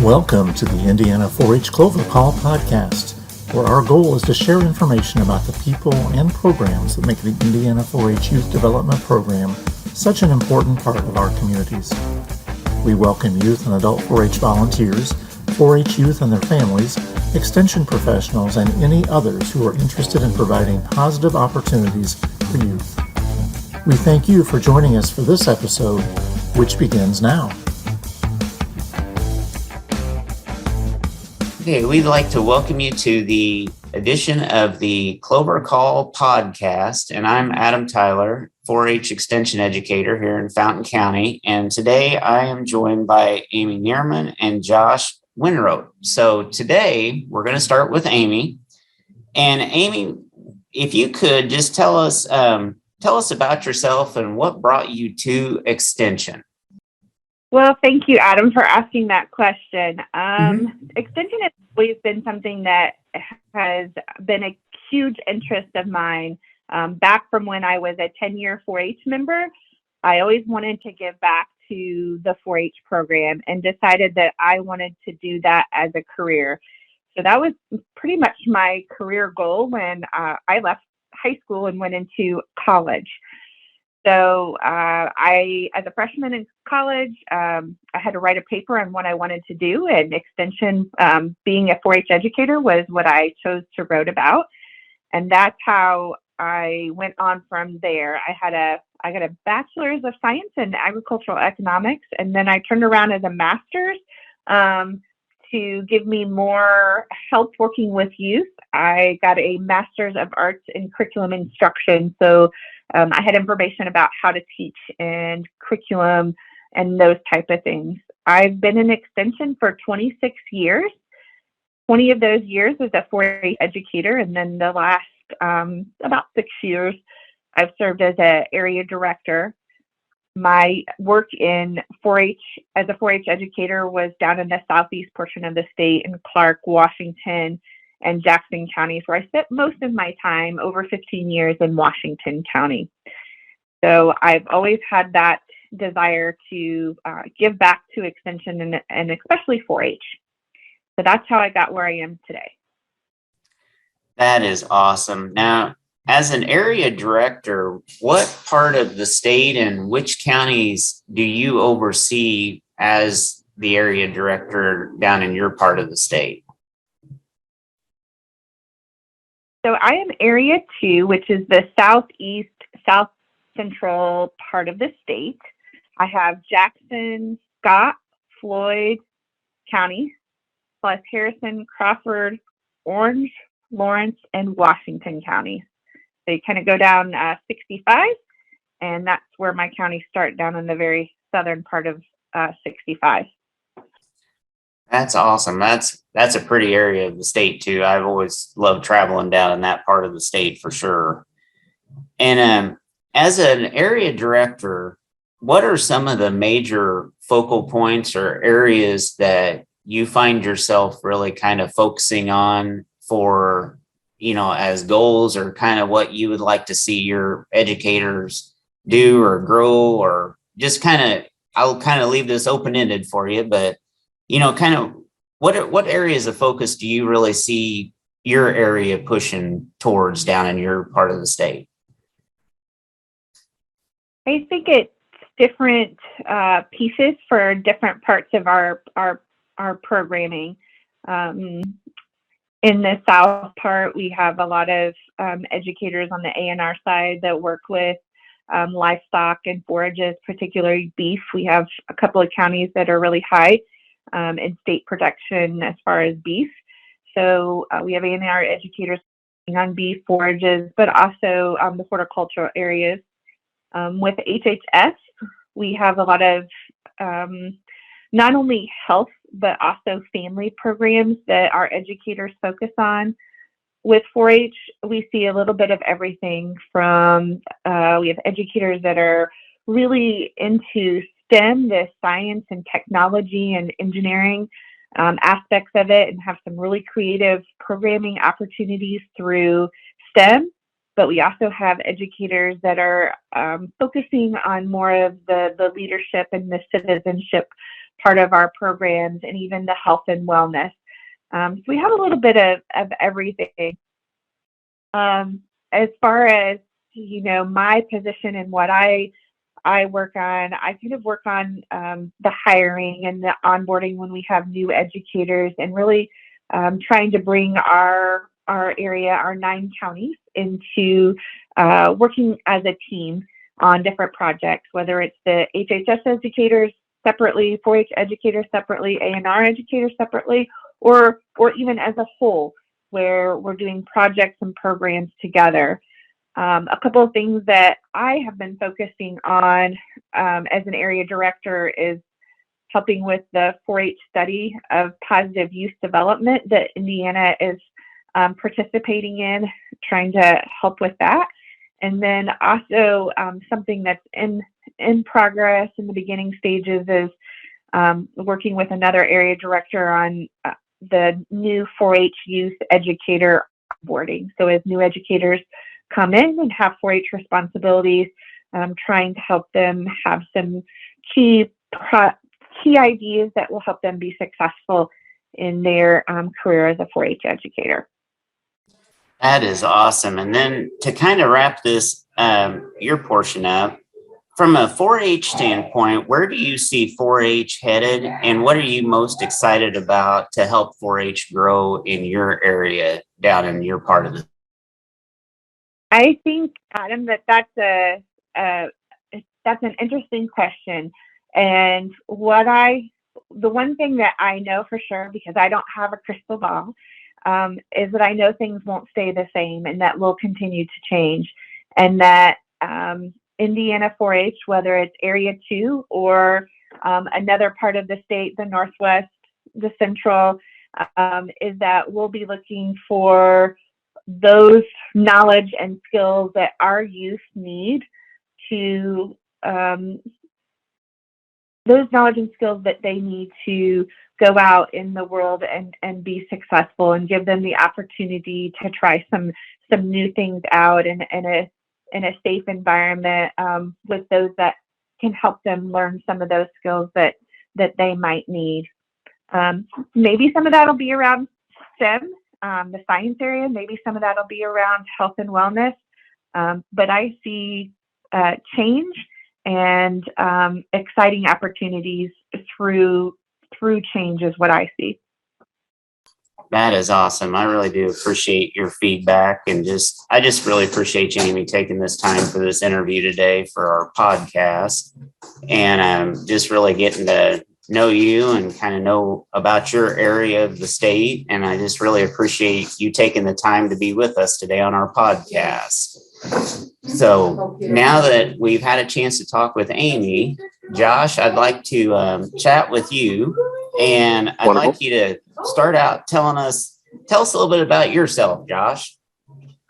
Welcome to the Indiana 4-H Clover Call podcast, where our goal is to share information about the people and programs that make the Indiana 4-H Youth Development Program such an important part of our communities. We welcome youth and adult 4-H volunteers, 4-H youth and their families, extension professionals, and any others who are interested in providing positive opportunities for youth. We thank you for joining us for this episode, which begins now. Okay, we'd like to welcome you to the edition of the Clover Call podcast, and I'm Adam Tyler, 4-H Extension Educator here in Fountain County, and today I am joined by Amy Nierman and Josh Winrotte. So today we're going to start with Amy, and Amy, if you could just tell us about yourself and what brought you to Extension. Well, thank you, Adam, for asking that question. Extension has always been something that has been a huge interest of mine. Back from when I was a 10-year 4-H member, I always wanted to give back to the 4-H program and decided that I wanted to do that as a career. So that was pretty much my career goal when I left high school and went into college. So as a freshman in college, I had to write a paper on what I wanted to do, and Extension, being a 4-H educator, was what I chose to write about. And that's how I went on from there. I got a bachelor's of science in agricultural economics, and then I turned around as a master's to give me more help working with youth. I got a master's of arts in curriculum instruction. So I had information about how to teach and curriculum and those type of things. I've been in Extension for 26 years. 20 of those years as a 4-H educator, and then the last about 6 years, I've served as an area director. My work in 4-H as a 4-H educator was down in the southeast portion of the state in Clark, Washington, and Jackson counties, where I spent most of my time, over 15 years, in Washington County. So I've always had that desire to give back to Extension and especially 4-H. So that's how I got where I am today. That is awesome. Now, as an area director, what part of the state and which counties do you oversee as the area director down in your part of the state? So I am Area 2, which is the southeast, south central part of the state. I have Jackson, Scott, Floyd counties, plus Harrison, Crawford, Orange, Lawrence, and Washington counties. So you kind of go down 65, and that's where my counties start, down in the very southern part of 65. That's awesome. That's a pretty area of the state too. I've always loved traveling down in that part of the state for sure. And as an area director, what are some of the major focal points or areas that you find yourself really kind of focusing on for, as goals, or kind of what you would like to see your educators do or grow, or just I'll kind of leave this open-ended for you, but kind of what areas of focus do you really see your area pushing towards down in your part of the state? I think it's different pieces for different parts of our programming. In the south part, we have a lot of educators on the A&R side that work with livestock and forages, particularly beef. We have a couple of counties that are really high in state production as far as beef. So we have A&R educators on beef forages, but also the horticultural areas. With HHS, we have a lot of not only health, but also family programs that our educators focus on. With 4-H, we see a little bit of everything from, we have educators that are really into STEM, the science and technology and engineering aspects of it, and have some really creative programming opportunities through STEM. But we also have educators that are focusing on more of the leadership and the citizenship part of our programs, and even the health and wellness. So we have a little bit of everything. As far as, my position and what I work on, I kind of work on the hiring and the onboarding when we have new educators, and really trying to bring our area, our 9 counties, into working as a team on different projects, whether it's the HHS educators separately, 4-H educators separately, A&R educators separately, or even as a whole, where we're doing projects and programs together. A couple of things that I have been focusing on as an area director is helping with the 4-H study of positive youth development that Indiana is participating in, trying to help with that. And then also something that's in progress in the beginning stages is working with another area director on the new 4-H youth educator onboarding. So as new educators come in and have 4-H responsibilities, trying to help them have some key ideas that will help them be successful in their career as a 4-H educator. That is awesome. And then to kind of wrap this, your portion up, from a 4-H standpoint, where do you see 4-H headed, and what are you most excited about to help 4-H grow in your area down in your part of the? I think, Adam, that's an interesting question. And the one thing that I know for sure, because I don't have a crystal ball, is that I know things won't stay the same, and that will continue to change, and that Indiana 4-H, whether it's Area 2 or another part of the state, the Northwest, the Central, is that we'll be looking for those knowledge and skills that our youth need to, those knowledge and skills that they need to go out in the world and be successful, and give them the opportunity to try some new things out in a safe environment, with those that can help them learn some of those skills that they might need. Maybe some of that will be around STEM, the science area. Maybe some of that will be around health and wellness. But I see change and exciting opportunities through change is what I see. That is awesome. I really do appreciate your feedback, and I just really appreciate you, Amy, taking this time for this interview today for our podcast, and just really getting to know you and kind of know about your area of the state. And I just really appreciate you taking the time to be with us today on our podcast. So now that we've had a chance to talk with Amy, Josh, I'd like to chat with you, and I'd Wonderful. like you to start out tell us a little bit about yourself, Josh.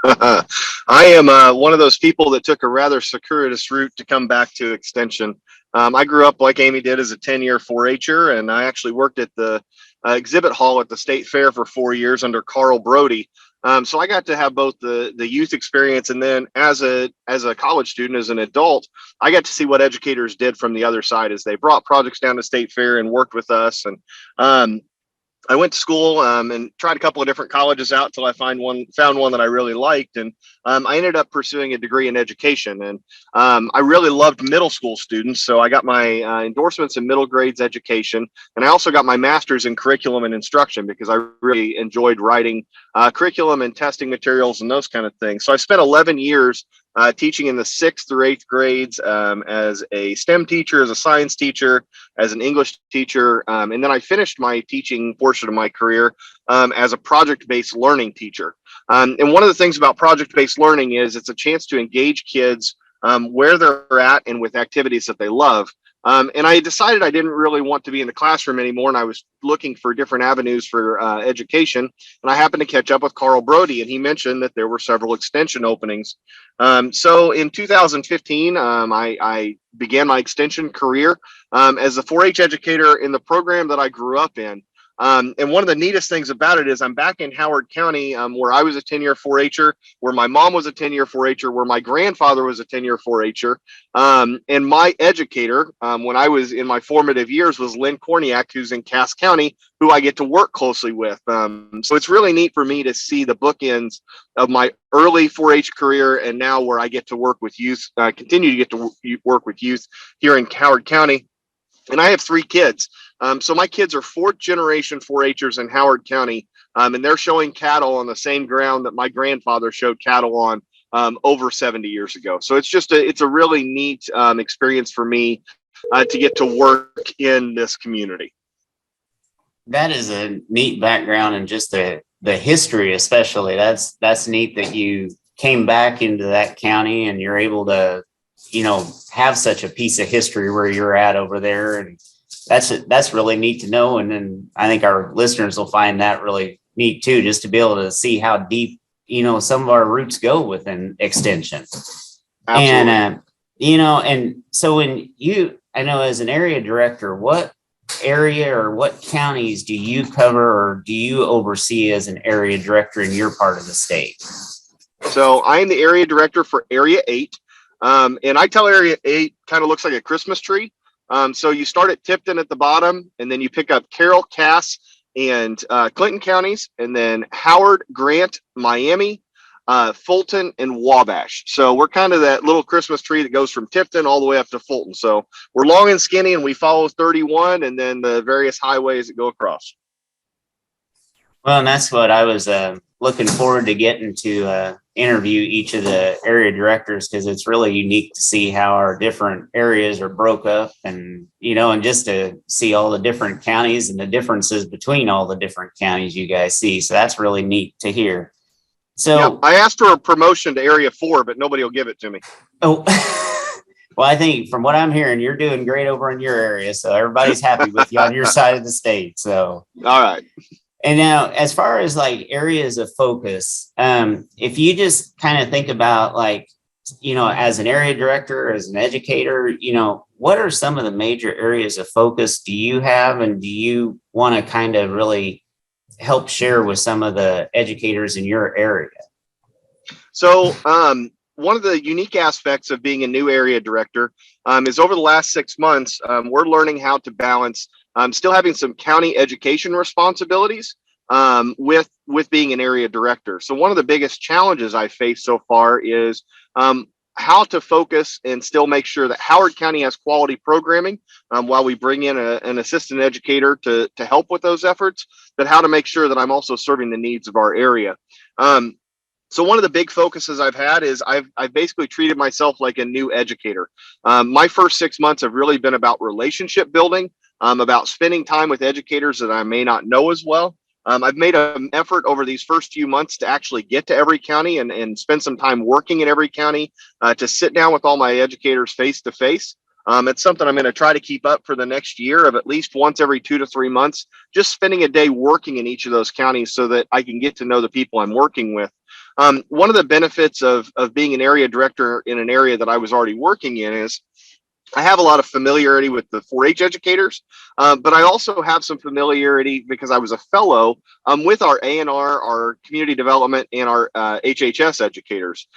I am one of those people that took a rather circuitous route to come back to Extension. I grew up like Amy did as a 10-year 4-H'er, and I actually worked at the exhibit hall at the state fair for 4 years under Carl Brody. So I got to have both the youth experience, and then as a college student, as an adult, I got to see what educators did from the other side as they brought projects down to state fair and worked with us. And I went to school and tried a couple of different colleges out till I found one that I really liked. And I ended up pursuing a degree in education. And I really loved middle school students. So I got my endorsements in middle grades education. And I also got my master's in curriculum and instruction because I really enjoyed writing curriculum and testing materials and those kind of things. So I spent 11 years teaching in the 6th through 8th grades as a STEM teacher, as a science teacher, as an English teacher. And then I finished my teaching portion of my career as a project-based learning teacher. And one of the things about project-based learning is it's a chance to engage kids where they're at and with activities that they love. And I decided I didn't really want to be in the classroom anymore, and I was looking for different avenues for education. And I happened to catch up with Carl Brody, and he mentioned that there were several extension openings. So in 2015, I began my extension career as a 4-H educator in the program that I grew up in. And one of the neatest things about it is I'm back in Howard County, where I was a 10-year 4-H'er, where my mom was a 10-year 4-H'er, where my grandfather was a 10-year 4-H'er. And my educator, when I was in my formative years, was Lynn Korniak, who's in Cass County, who I get to work closely with. So it's really neat for me to see the bookends of my early 4-H career and now where I get to work with youth, continue to get to work with youth here in Howard County. And I have 3 kids. So my kids are 4th generation 4-H'ers in Howard County, and they're showing cattle on the same ground that my grandfather showed cattle on over 70 years ago. So it's a really neat experience for me to get to work in this community. That is a neat background, and just the history, especially. That's neat that you came back into that county and you're able to, have such a piece of history where you're at over there. And that's really neat to know. And then I think our listeners will find that really neat too, just to be able to see how deep, some of our roots go within Extension. Absolutely. And, and so I know as an area director, what area or what counties do you cover or do you oversee as an area director in your part of the state? So I am the area director for Area 8. And I tell Area 8 kind of looks like a Christmas tree. So you start at Tipton at the bottom, and then you pick up Carroll, Cass, and Clinton counties, and then Howard, Grant, Miami, Fulton, and Wabash. So we're kind of that little Christmas tree that goes from Tipton all the way up to Fulton. So we're long and skinny, and we follow 31 and then the various highways that go across. Well, and that's what I was looking forward to getting to interview each of the area directors, because it's really unique to see how our different areas are broke up and, and just to see all the different counties and the differences between all the different counties you guys see. So that's really neat to hear. So yeah, I asked for a promotion to Area 4, but nobody will give it to me. Oh, well, I think from what I'm hearing, you're doing great over in your area. So everybody's happy with you on your side of the state. So, all right. And now, as far as like areas of focus, if you just kind of think about as an area director, as an educator, what are some of the major areas of focus do you have, and do you want to kind of really help share with some of the educators in your area? So one of the unique aspects of being a new area director is over the last 6 months, we're learning how to balance still having some county education responsibilities with being an area director. So one of the biggest challenges I faced so far is how to focus and still make sure that Howard County has quality programming while we bring in an assistant educator to help with those efforts, but how to make sure that I'm also serving the needs of our area. So one of the big focuses I've had is I've basically treated myself like a new educator. My first 6 months have really been about relationship building, about spending time with educators that I may not know as well. I've made an effort over these first few months to actually get to every county and spend some time working in every county, to sit down with all my educators face to face. It's something I'm going to try to keep up for the next year, of at least once every 2 to 3 months, just spending a day working in each of those counties so that I can get to know the people I'm working with. One of the benefits of being an area director in an area that I was already working in is I have a lot of familiarity with the 4-H educators, but I also have some familiarity because I was a fellow with our A&R, our community development, and our HHS educators.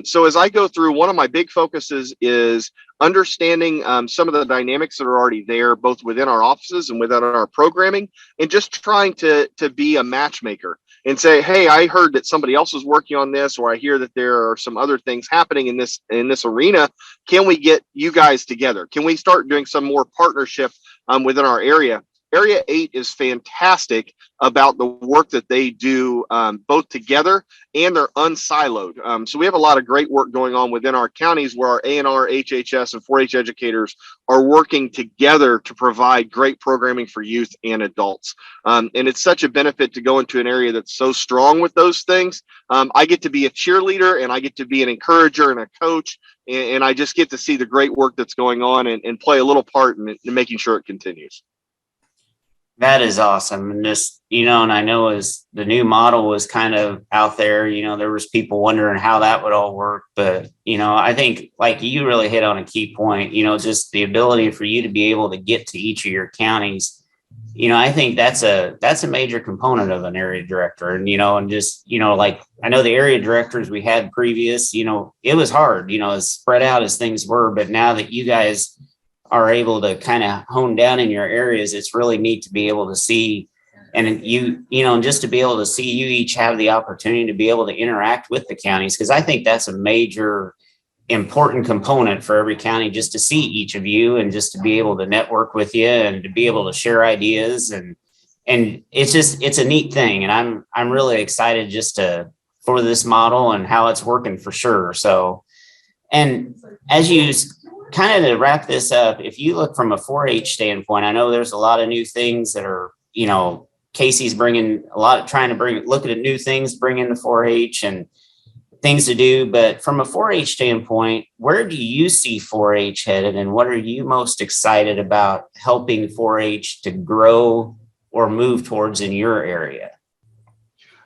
So as I go through, one of my big focuses is understanding some of the dynamics that are already there, both within our offices and within our programming, and just trying to be a matchmaker and say, hey, I heard that somebody else is working on this, or I hear that there are some other things happening in this arena. Can we get you guys together? Can we start doing some more partnership within our area? Area 8 is fantastic about the work that they do, both together and they're unsiloed. So we have a lot of great work going on within our counties where our A&R, HHS, and 4-H educators are working together to provide great programming for youth and adults. And it's such a benefit to go into an area that's so strong with those things. I get to be a cheerleader, and I get to be an encourager and a coach, and I just get to see the great work that's going on and play a little part in making sure it continues. That is awesome. And just, and I know as the new model was kind of out there, there was people wondering how that would all work. But, I think like you really hit on a key point, just the ability for you to be able to get to each of your counties I think that's a major component of an area director. And, and just, like I know the area directors we had previous, it was hard, as spread out as things were. But now that you guys are able to kind of hone down in your areas, it's really neat to be able to see. And just to be able to see you each have the opportunity to be able to interact with the counties, because I think that's a major important component for every county, just to see each of you and just to be able to network with you and to be able to share ideas. And it's a neat thing. And I'm really excited for this model and how it's working for sure. So, and as you kind of to wrap this up, if you look from a 4-H standpoint, I know there's a lot of new things that are, Casey's bringing looking at new things, bringing the 4-H and things to do. But from a 4-H standpoint, where do you see 4-H headed, and what are you most excited about helping 4-H to grow or move towards in your area?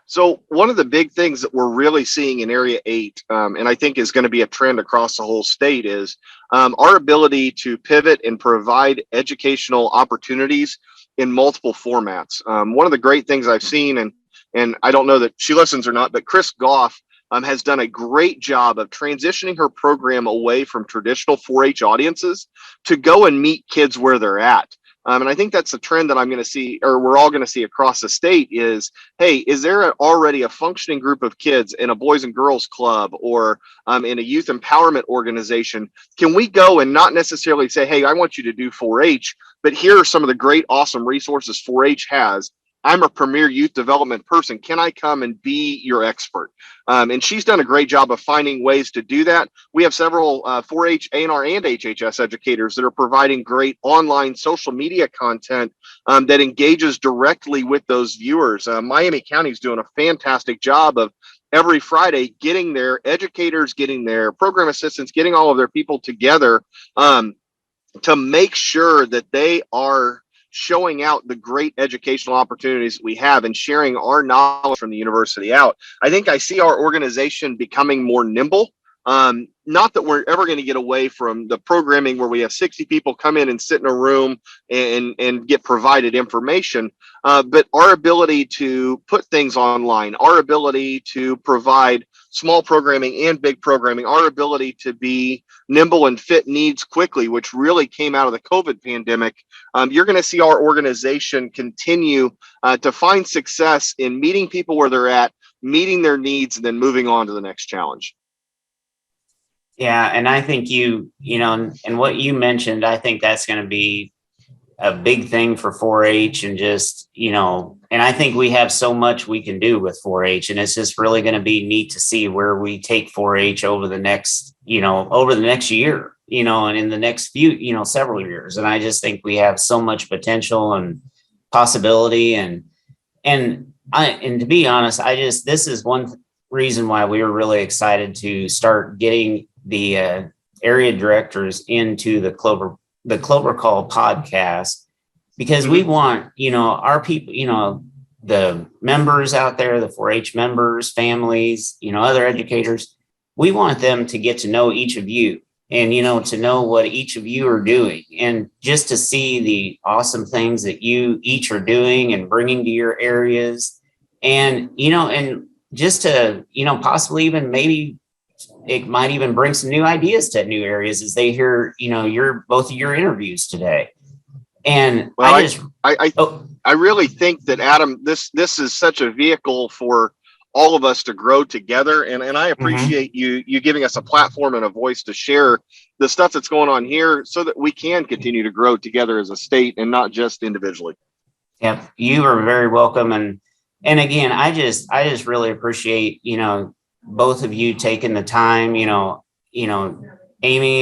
So one of the big things that we're really seeing in Area 8, and I think is going to be a trend across the whole state, is our ability to pivot and provide educational opportunities in multiple formats. One of the great things I've seen, and I don't know that she listens or not, but Chris Goff has done a great job of transitioning her program away from traditional 4-H audiences to go and meet kids where they're at. And I think that's a trend that I'm going to see, or we're all going to see across the state is, hey, is there already a functioning group of kids in a Boys and Girls Club or in a youth empowerment organization? Can we go and not necessarily say, hey, I want you to do 4-H, but here are some of the great, awesome resources 4-H has. I'm a premier youth development person. Can I come and be your expert? And she's done a great job of finding ways to do that. We have several 4-H, A&R, and HHS educators that are providing great online social media content that engages directly with those viewers. Miami County is doing a fantastic job of every Friday getting their educators, getting their program assistants, getting all of their people together to make sure that they are showing out the great educational opportunities that we have and sharing our knowledge from the university out. I think I see our organization becoming more nimble. Not that we're ever going to get away from the programming where we have 60 people come in and sit in a room and get provided information, but our ability to put things online, our ability to provide small programming and big programming, our ability to be nimble and fit needs quickly, which really came out of the COVID pandemic. You're going to see our organization continue to find success in meeting people where they're at, meeting their needs, and then moving on to the next challenge. Yeah. And I think and what you mentioned, I think that's going to be a big thing for 4-H and just, and I think we have so much we can do with 4-H, and it's just really going to be neat to see where we take 4-H over the next year, and in the next few, several years. And I just think we have so much potential and possibility. And to be honest, this is one reason why we were really excited to start getting the area directors into the Clover Call podcast, because we want, our people, the members out there, the 4-H members, families, other educators, we want them to get to know each of you and, to know what each of you are doing, and just to see the awesome things that you each are doing and bringing to your areas. And, and just to, possibly even maybe it might even bring some new ideas to new areas as they hear, both of your interviews today. And I really think that, Adam, this is such a vehicle for all of us to grow together. And I appreciate you giving us a platform and a voice to share the stuff that's going on here so that we can continue to grow together as a state and not just individually. Yep. You are very welcome. And again, I just really appreciate, both of you taking the time, Amy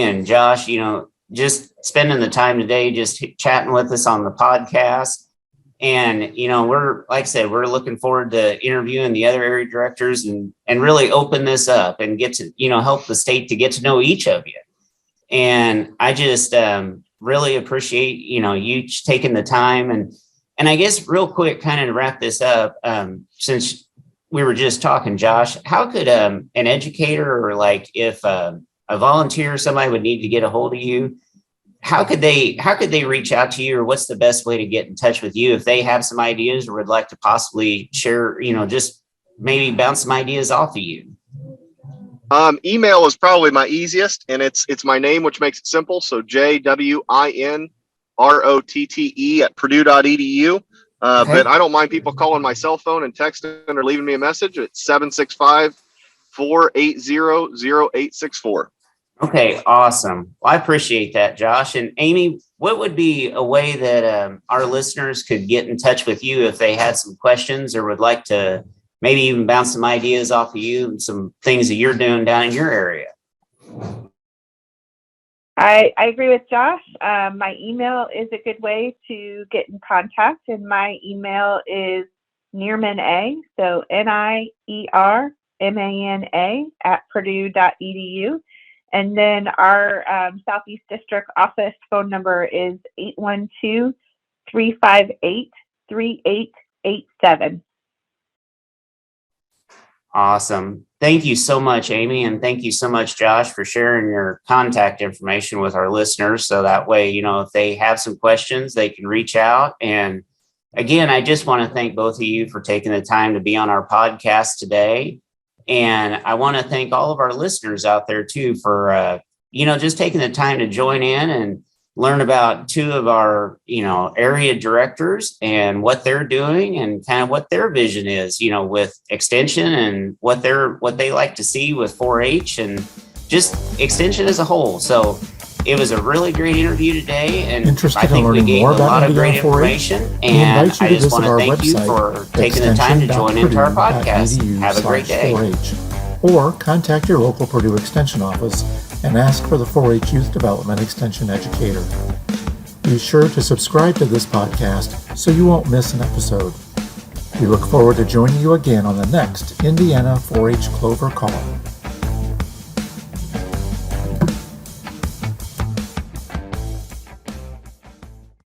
and Josh, just spending the time today, just chatting with us on the podcast. And, we're, like I said, we're looking forward to interviewing the other area directors and really open this up and get to, help the state to get to know each of you. And I just really appreciate, you taking the time. And I guess real quick, kind of to wrap this up, since we were just talking, Josh, how could an educator, or like if a volunteer, somebody would need to get a hold of you, how could they reach out to you, or what's the best way to get in touch with you if they have some ideas or would like to possibly share, just maybe bounce some ideas off of you? Email is probably my easiest, and it's my name, which makes it simple. So JWINROTTE at Purdue.edu. Okay. But I don't mind people calling my cell phone and texting or leaving me a message at 765-480-0864. Okay, awesome. Well, I appreciate that, Josh. And Amy, what would be a way that our listeners could get in touch with you if they had some questions or would like to maybe even bounce some ideas off of you and some things that you're doing down in your area? I agree with Josh. My email is a good way to get in contact, and my email is Nierman, so NIERMANA at Purdue.edu. And then our Southeast District office phone number is 812-358-3887. Awesome. Thank you so much, Amy. And thank you so much, Josh, for sharing your contact information with our listeners. So that way, if they have some questions, they can reach out. And again, I just want to thank both of you for taking the time to be on our podcast today. And I want to thank all of our listeners out there too for, just taking the time to join in and learn about two of our, area directors and what they're doing and kind of what their vision is, with extension and what they like to see with 4-H and just extension as a whole. So it was a really great interview today, and Interested I think in we learning gave more a about lot of great Indiana 4-H? information. We And invite you I to just visit want to our thank you website, for taking the time to join into our podcast. Have a great day. extension.purdue.edu/4H, or contact your local Purdue Extension office and ask for the 4-H Youth Development Extension Educator. Be sure to subscribe to this podcast so you won't miss an episode. We look forward to joining you again on the next Indiana 4-H Clover Call.